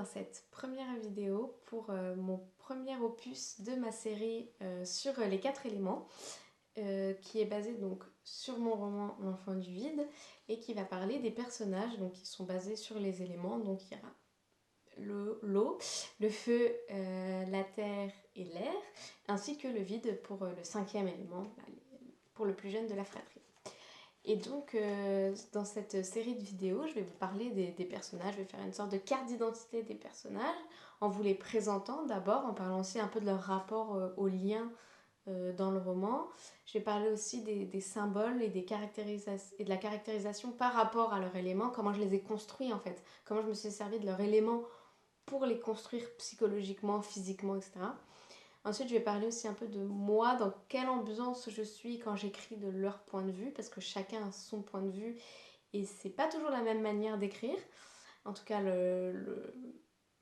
cette première vidéo pour mon premier opus de ma série sur les 4 éléments qui est basé donc sur mon roman L'Enfant du Vide et qui va parler des personnages donc, qui sont basés sur les éléments. Donc il y aura l'eau, le feu, la terre et l'air, ainsi que le vide pour le 5e élément, pour le plus jeune de la fratrie. Et donc, dans cette série de vidéos, je vais vous parler des personnages, je vais faire une sorte de carte d'identité des personnages, en vous les présentant d'abord, en parlant aussi un peu de leur rapport aux liens dans le roman. Je vais parler aussi des symboles et, et de la caractérisation par rapport à leurs éléments, comment je les ai construits en fait, comment je me suis servi de leurs éléments pour les construire psychologiquement, physiquement, etc. Ensuite, je vais parler aussi un peu de moi, dans quelle ambiance je suis quand j'écris de leur point de vue, parce que chacun a son point de vue et c'est pas toujours la même manière d'écrire. En tout cas,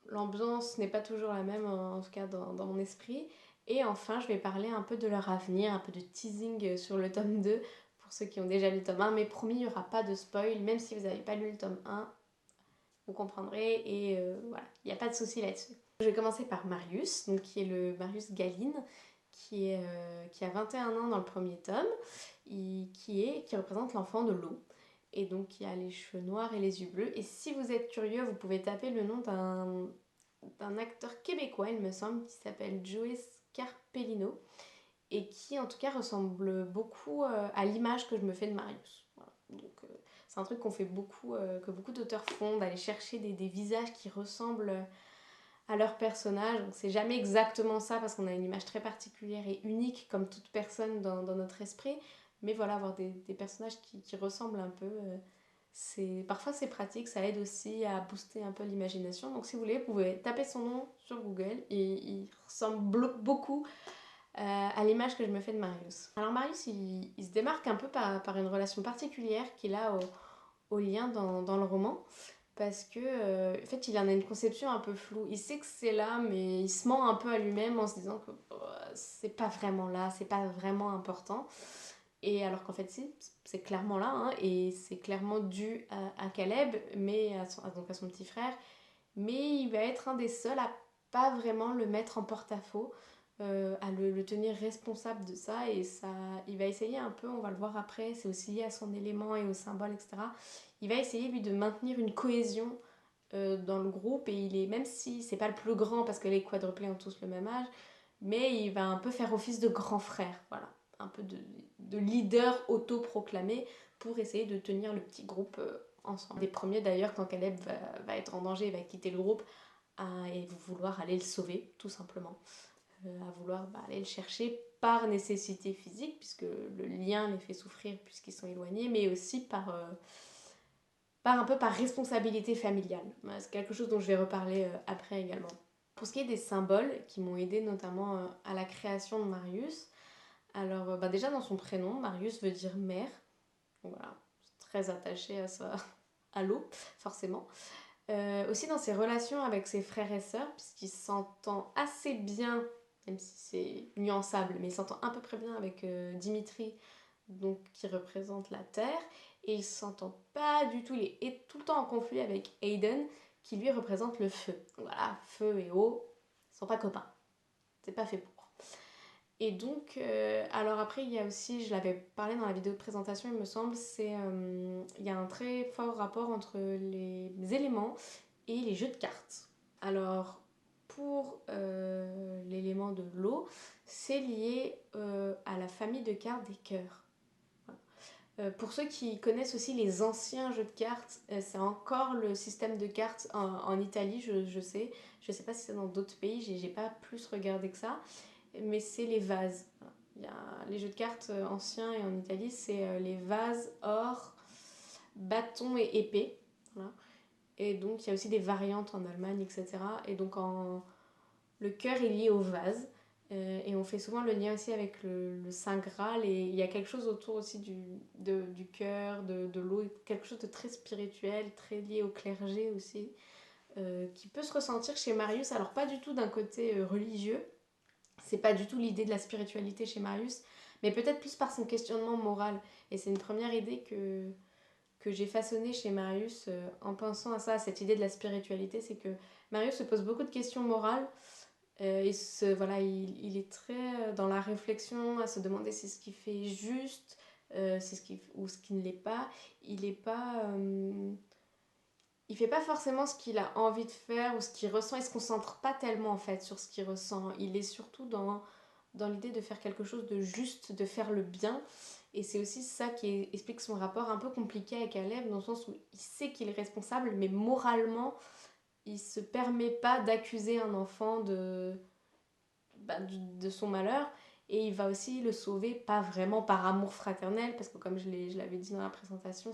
l'ambiance n'est pas toujours la même, en tout cas dans mon esprit. Et enfin, je vais parler un peu de leur avenir, un peu de teasing sur le tome 2, pour ceux qui ont déjà lu le tome 1. Mais promis, il n'y aura pas de spoil, même si vous n'avez pas lu le tome 1, vous comprendrez, et voilà, il n'y a pas de souci là-dessus. Je vais commencer par Marius, donc qui est le Marius Galine, qui a 21 ans dans le premier tome, qui représente l'enfant de l'eau, et donc qui a les cheveux noirs et les yeux bleus. Et si vous êtes curieux, vous pouvez taper le nom d'un acteur québécois, il me semble, qui s'appelle Joey Scarpellino, et qui en tout cas ressemble beaucoup à l'image que je me fais de Marius. Voilà. Donc c'est un truc qu'on fait beaucoup, que beaucoup d'auteurs font, d'aller chercher des visages qui ressemblent à leur personnage. Donc c'est jamais exactement ça parce qu'on a une image très particulière et unique comme toute personne dans notre esprit. Mais voilà, avoir des personnages qui ressemblent un peu, parfois c'est pratique, ça aide aussi à booster un peu l'imagination. Donc si vous voulez, vous pouvez taper son nom sur Google et il ressemble beaucoup à l'image que je me fais de Marius. Alors Marius, il se démarque un peu par une relation particulière qu'il a au lien dans le roman, parce que en fait il en a une conception un peu floue. Il sait que c'est là, mais il se ment un peu à lui-même en se disant que c'est pas vraiment là, c'est pas vraiment important. Et alors qu'en fait si, c'est clairement là, hein, et c'est clairement dû à Caleb, mais donc à son petit frère. Mais il va être un des seuls à pas vraiment le mettre en porte-à-faux, à le tenir responsable de ça, et ça, il va essayer un peu, on va le voir après, c'est aussi lié à son élément et au symbole, etc. Il va essayer lui de maintenir une cohésion dans le groupe, et il est, même si c'est pas le plus grand parce que les quadruplés ont tous le même âge, mais il va un peu faire office de grand frère, voilà, un peu de leader autoproclamé pour essayer de tenir le petit groupe ensemble. Des premiers d'ailleurs, quand Caleb va être en danger, il va quitter le groupe et vouloir aller le sauver, tout simplement. À vouloir aller le chercher par nécessité physique, puisque le lien les fait souffrir puisqu'ils sont éloignés, mais aussi un peu par responsabilité familiale. C'est quelque chose dont je vais reparler après également. Pour ce qui est des symboles qui m'ont aidé notamment à la création de Marius, alors déjà dans son prénom, Marius veut dire mère, donc voilà, très attaché à l'eau, forcément. Aussi dans ses relations avec ses frères et sœurs, puisqu'il s'entend assez bien, même si c'est nuançable, mais il s'entend à peu près bien avec Dimitri, donc qui représente la terre, et il s'entend pas du tout, il est tout le temps en conflit avec Aiden, qui lui représente le feu. Voilà, feu et eau, ils sont pas copains, c'est pas fait pour. Et donc, alors après, il y a aussi, je l'avais parlé dans la vidéo de présentation, il me semble, il y a un très fort rapport entre les éléments et les jeux de cartes. Alors, pour l'élément de l'eau, c'est lié à la famille de cartes des cœurs. Voilà. Pour ceux qui connaissent aussi les anciens jeux de cartes, c'est encore le système de cartes en Italie, je sais. Je sais pas si c'est dans d'autres pays, j'ai pas plus regardé que ça. Mais c'est les vases. Il y a les jeux de cartes anciens et en Italie, c'est les vases, or, bâton et épée. Voilà. Et donc il y a aussi des variantes en Allemagne, etc. Et donc le cœur est lié au vase. Et on fait souvent le lien aussi avec le Saint Graal. Et il y a quelque chose autour aussi du cœur, de l'eau, quelque chose de très spirituel, très lié au clergé aussi, qui peut se ressentir chez Marius. Alors pas du tout d'un côté religieux, c'est pas du tout l'idée de la spiritualité chez Marius, mais peut-être plus par son questionnement moral. Et c'est une première idée que j'ai façonnée chez Marius en pensant à ça, à cette idée de la spiritualité, c'est que Marius se pose beaucoup de questions morales. Voilà, il est très dans la réflexion, à se demander si ce qu'il fait est juste, ou ce qui ne l'est pas. Il est pas, il fait pas forcément ce qu'il a envie de faire ou ce qu'il ressent. Il se concentre pas tellement en fait sur ce qu'il ressent. Il est surtout dans l'idée de faire quelque chose de juste, de faire le bien. Et c'est aussi ça qui explique son rapport un peu compliqué avec Caleb, dans le sens où il sait qu'il est responsable, mais moralement, il se permet pas d'accuser un enfant de son malheur. Et il va aussi le sauver, pas vraiment par amour fraternel, parce que comme je l'avais dit dans la présentation,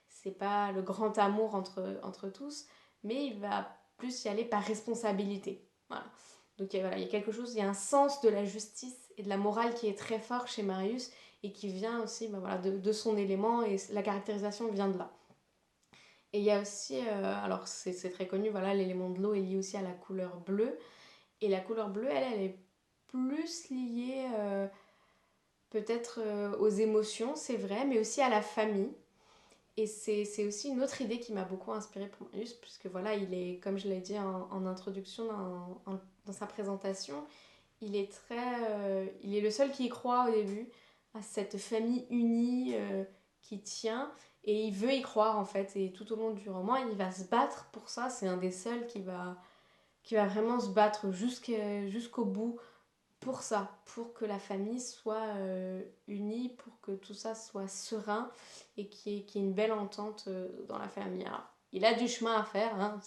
c'est pas le grand amour entre tous, mais il va plus y aller par responsabilité. Voilà. Donc voilà, il y a quelque chose, il y a un sens de la justice et de la morale qui est très fort chez Marius et qui vient aussi voilà, de son élément, et la caractérisation vient de là. Et il y a aussi, alors c'est très connu, voilà, l'élément de l'eau est lié aussi à la couleur bleue. Et la couleur bleue, elle est plus liée peut-être aux émotions, c'est vrai, mais aussi à la famille. Et c'est aussi une autre idée qui m'a beaucoup inspirée pour Marius, puisque voilà, il est, comme je l'ai dit en introduction dans sa présentation, il est le seul qui y croit au début, à cette famille unie qui tient, et il veut y croire en fait, et tout au long du roman, il va se battre pour ça, c'est un des seuls qui va vraiment se battre jusqu'au bout pour ça, pour que la famille soit unie, pour que tout ça soit serein et qu'il y ait une belle entente dans la famille. Alors, il a du chemin à faire, hein.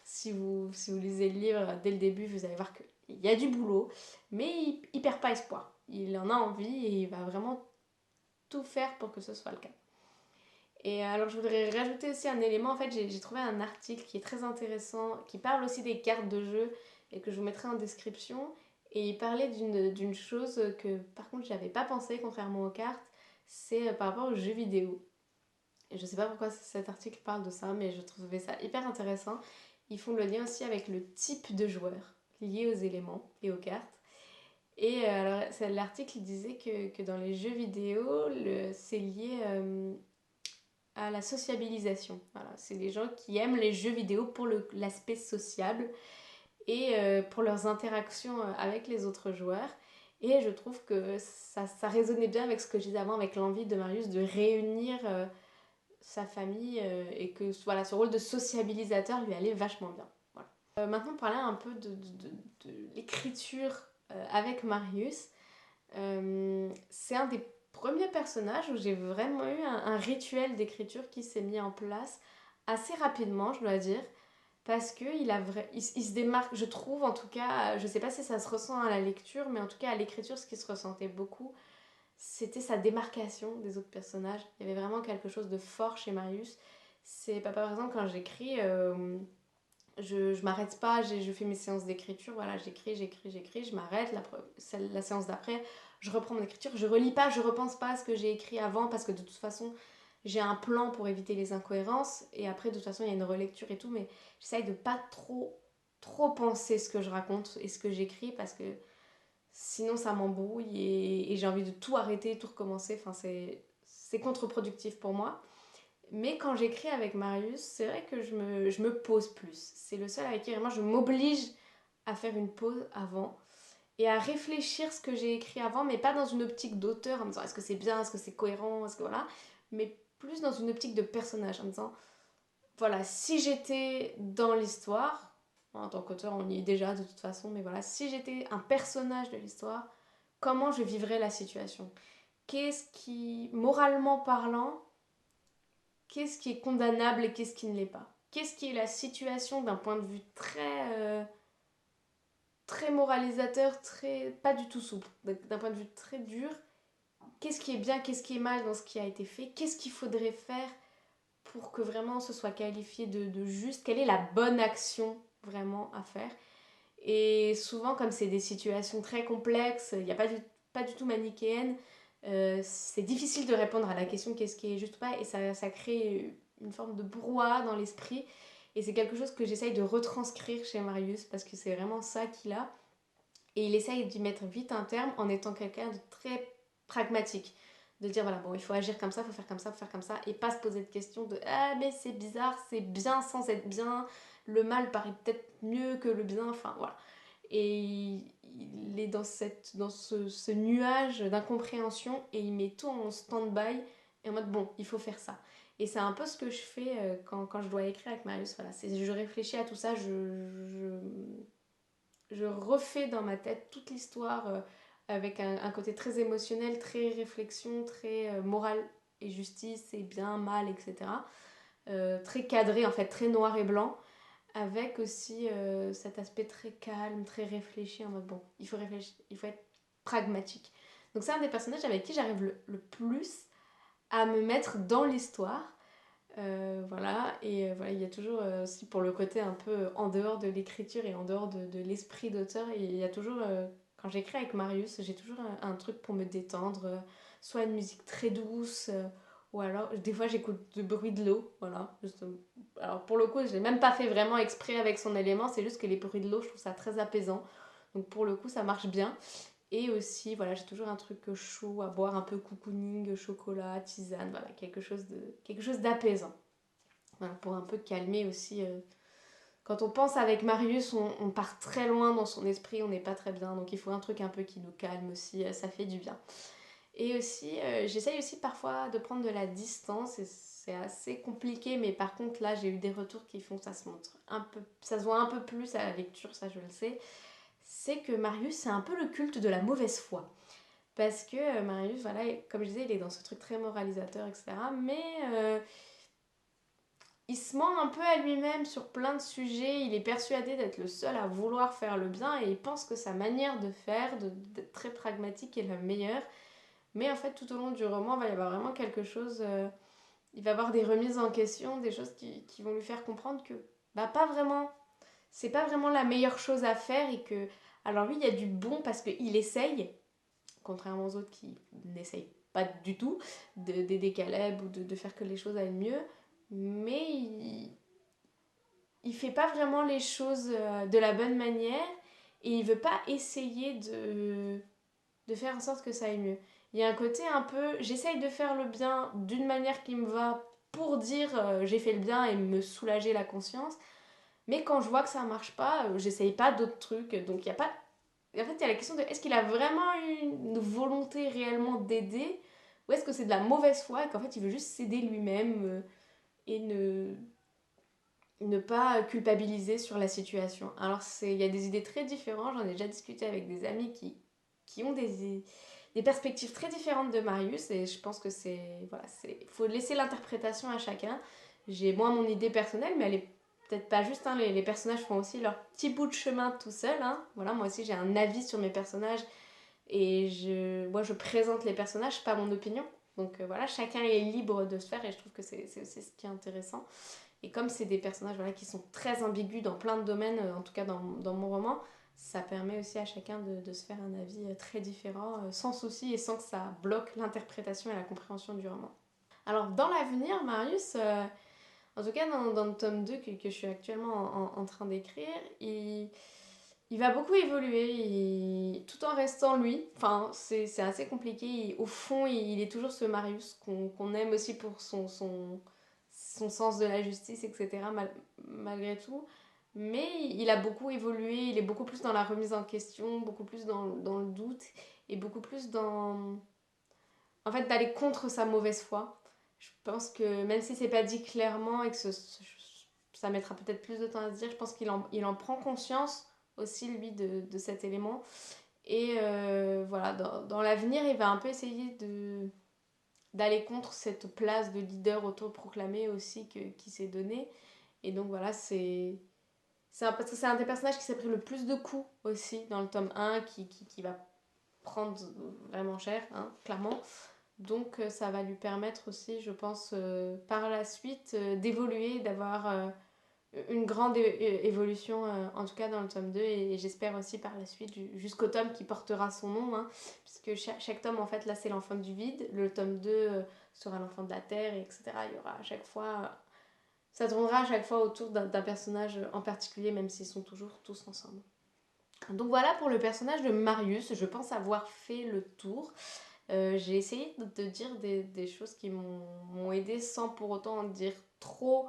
Si vous lisez le livre dès le début, vous allez voir qu'il y a du boulot, mais il perd pas espoir. Il en a envie et il va vraiment tout faire pour que ce soit le cas. Et alors je voudrais rajouter aussi un élément, en fait j'ai trouvé un article qui est très intéressant, qui parle aussi des cartes de jeu et que je vous mettrai en description. Et il parlait d'une chose que par contre j'avais pas pensé contrairement aux cartes, c'est par rapport aux jeux vidéo. Et je sais pas pourquoi cet article parle de ça, mais je trouvais ça hyper intéressant. Ils font le lien aussi avec le type de joueur lié aux éléments et aux cartes. Et alors l'article disait que dans les jeux vidéo, c'est lié à la sociabilisation. Voilà, c'est des gens qui aiment les jeux vidéo pour l'aspect sociable et pour leurs interactions avec les autres joueurs. Et je trouve que ça résonnait bien avec ce que je disais avant, avec l'envie de Marius de réunir sa famille et que voilà, ce rôle de sociabilisateur lui allait vachement bien. Voilà. Maintenant, parler un peu de l'écriture avec Marius. C'est un des premiers personnages où j'ai vraiment eu un rituel d'écriture qui s'est mis en place assez rapidement, je dois dire, parce qu'il se démarque, je trouve en tout cas, je sais pas si ça se ressent à la lecture, mais en tout cas à l'écriture, ce qui se ressentait beaucoup, c'était sa démarcation des autres personnages. Il y avait vraiment quelque chose de fort chez Marius. C'est par exemple quand j'écris, je m'arrête pas, je fais mes séances d'écriture, voilà, j'écris, je m'arrête, la séance d'après, je reprends mon écriture, je relis pas, je repense pas à ce que j'ai écrit avant, parce que de toute façon, j'ai un plan pour éviter les incohérences, et après, de toute façon, il y a une relecture et tout, mais j'essaye de pas trop penser ce que je raconte et ce que j'écris, parce que sinon ça m'embrouille, et j'ai envie de tout arrêter, tout recommencer, enfin, c'est contre-productif pour moi. Mais quand j'écris avec Marius, c'est vrai que je me pose plus. C'est le seul avec qui vraiment je m'oblige à faire une pause avant et à réfléchir ce que j'ai écrit avant, mais pas dans une optique d'auteur en me disant est-ce que c'est bien, est-ce que c'est cohérent, est-ce que voilà, mais plus dans une optique de personnage en me disant voilà, si j'étais dans l'histoire, en tant qu'auteur on y est déjà de toute façon, mais voilà, si j'étais un personnage de l'histoire, comment je vivrais la situation? Qu'est-ce qui, moralement parlant, qu'est-ce qui est condamnable et qu'est-ce qui ne l'est pas? Qu'est-ce qui est la situation d'un point de vue très moralisateur, pas du tout souple, d'un point de vue très dur? Qu'est-ce qui est bien, qu'est-ce qui est mal dans ce qui a été fait? Qu'est-ce qu'il faudrait faire pour que vraiment ce soit qualifié de juste? Quelle est la bonne action vraiment à faire? Et souvent, comme c'est des situations très complexes, il n'y a pas du tout manichéenne, c'est difficile de répondre à la question qu'est-ce qui est juste ou pas, et ça crée une forme de brouhaha dans l'esprit. Et c'est quelque chose que j'essaye de retranscrire chez Marius, parce que c'est vraiment ça qu'il a. Et il essaye d'y mettre vite un terme en étant quelqu'un de très pragmatique. De dire voilà, bon, il faut agir comme ça, il faut faire comme ça, et pas se poser de questions de ah, mais c'est bizarre, c'est bien sans être bien. le mal paraît peut-être mieux que le bien, enfin voilà. Et il est dans ce nuage d'incompréhension et il met tout en stand-by et en mode bon, il faut faire ça. Et c'est un peu ce que je fais quand je dois écrire avec Marius. Voilà, je réfléchis à tout ça, je refais dans ma tête toute l'histoire avec un côté très émotionnel, très réflexion, très morale et justice et bien, mal, etc. Très cadré en fait, très noir et blanc, avec aussi cet aspect très calme, très réfléchi en mode bon, il faut réfléchir, il faut être pragmatique. Donc c'est un des personnages avec qui j'arrive le plus à me mettre dans l'histoire. Voilà, et voilà, il y a toujours aussi pour le côté un peu en dehors de l'écriture et en dehors de l'esprit d'auteur, et il y a toujours, quand j'écris avec Marius, j'ai toujours un truc pour me détendre, soit une musique très douce, ou alors des fois j'écoute du bruit de l'eau, voilà. Juste, alors pour le coup, je l'ai même pas fait vraiment exprès avec son élément, c'est juste que les bruits de l'eau, je trouve ça très apaisant. Donc pour le coup, ça marche bien. Et aussi, voilà, j'ai toujours un truc chaud à boire, un peu cocooning, chocolat, tisane, voilà, quelque chose d'apaisant. Voilà, pour un peu calmer aussi. Quand on pense avec Marius, on part très loin dans son esprit, on n'est pas très bien, donc il faut un truc un peu qui nous calme aussi, ça fait du bien. Et aussi, j'essaye aussi parfois de prendre de la distance, et c'est assez compliqué, mais par contre là, j'ai eu des retours qui font que ça se montre un peu, ça se voit un peu plus à la lecture, ça je le sais. C'est que Marius, c'est un peu le culte de la mauvaise foi. Parce que Marius, voilà, comme je disais, il est dans ce truc très moralisateur, etc. Mais il se ment un peu à lui-même sur plein de sujets. Il est persuadé d'être le seul à vouloir faire le bien et il pense que sa manière de faire, d'être très pragmatique, est la meilleure. Mais en fait, tout au long du roman, il va y avoir vraiment quelque chose. Il va y avoir des remises en question, des choses qui vont lui faire comprendre que, bah, pas vraiment. C'est pas vraiment la meilleure chose à faire et que. Alors, lui, il y a du bon parce qu'il essaye, contrairement aux autres qui n'essayent pas du tout d'aider Caleb ou de faire que les choses aillent mieux. Mais il fait pas vraiment les choses de la bonne manière et il veut pas essayer de faire en sorte que ça aille mieux. Il y a un côté un peu, j'essaye de faire le bien d'une manière qui me va pour dire j'ai fait le bien et me soulager la conscience, mais quand je vois que ça marche pas, j'essaye pas d'autres trucs, donc il y a pas... En fait, il y a la question de est-ce qu'il a vraiment une volonté réellement d'aider ou est-ce que c'est de la mauvaise foi et qu'en fait il veut juste s'aider lui-même et ne pas culpabiliser sur la situation. Alors il y a des idées très différentes, j'en ai déjà discuté avec des amis qui ont des perspectives très différentes de Marius et je pense que faut laisser l'interprétation à chacun. J'ai moi mon idée personnelle, mais elle est peut-être pas juste, hein, les personnages font aussi leur petit bout de chemin tout seuls. Hein. Voilà, moi aussi j'ai un avis sur mes personnages et moi je présente les personnages, pas mon opinion. Donc voilà, chacun est libre de se faire et je trouve que c'est aussi ce qui est intéressant. Et comme c'est des personnages voilà, qui sont très ambigus dans plein de domaines, en tout cas dans mon roman, ça permet aussi à chacun de se faire un avis très différent, sans souci et sans que ça bloque l'interprétation et la compréhension du roman. Alors dans l'avenir, Marius, en tout cas dans le tome 2 que je suis actuellement en train d'écrire, il va beaucoup évoluer, tout en restant lui. Enfin, c'est assez compliqué. Au fond, il est toujours ce Marius qu'on aime aussi pour son sens de la justice, etc. Malgré tout. Mais il a beaucoup évolué, il est beaucoup plus dans la remise en question, beaucoup plus dans le doute et beaucoup plus dans... En fait, d'aller contre sa mauvaise foi. Je pense que même si c'est pas dit clairement et que ça mettra peut-être plus de temps à se dire, je pense qu'il en prend conscience aussi, lui, de cet élément. Et voilà, dans l'avenir, il va un peu essayer d'aller contre cette place de leader autoproclamé aussi qui s'est donnée. Et donc voilà, parce que c'est un des personnages qui s'est pris le plus de coups aussi dans le tome 1, qui va prendre vraiment cher, hein, clairement. Donc ça va lui permettre aussi, je pense, par la suite, d'évoluer, d'avoir une grande évolution, en tout cas dans le tome 2, et j'espère aussi par la suite, jusqu'au tome qui portera son nom, hein, puisque chaque tome, en fait, là, c'est l'enfant du vide, le tome 2 sera l'enfant de la terre, etc. Il y aura à chaque fois... ça tournera à chaque fois autour d'un personnage en particulier, même s'ils sont toujours tous ensemble. Donc voilà pour le personnage de Marius, je pense avoir fait le tour. J'ai essayé de dire des choses qui m'ont aidé sans pour autant en dire trop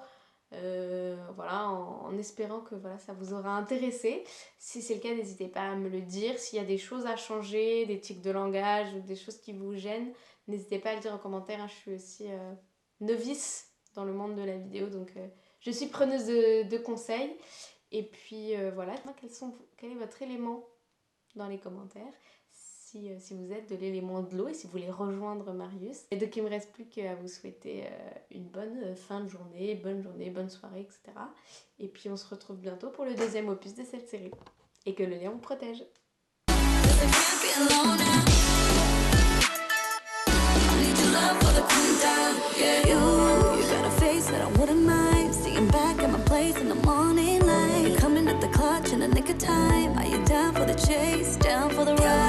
Voilà, en espérant que voilà, ça vous aura intéressé. Si c'est le cas, n'hésitez pas à me le dire. S'il y a des choses à changer, des tics de langage ou des choses qui vous gênent, n'hésitez pas à le dire en commentaire, hein. Je suis aussi novice dans le monde de la vidéo, donc je suis preneuse de conseils. Et puis voilà, quel est votre élément dans les commentaires si vous êtes de l'élément de l'eau et si vous voulez rejoindre Marius. Et donc il ne me reste plus qu'à vous souhaiter une bonne fin de journée, bonne soirée, etc. Et puis on se retrouve bientôt pour le deuxième opus de cette série. Et que le lion vous protège. In the nick of time, are you down for the chase, down for the ride?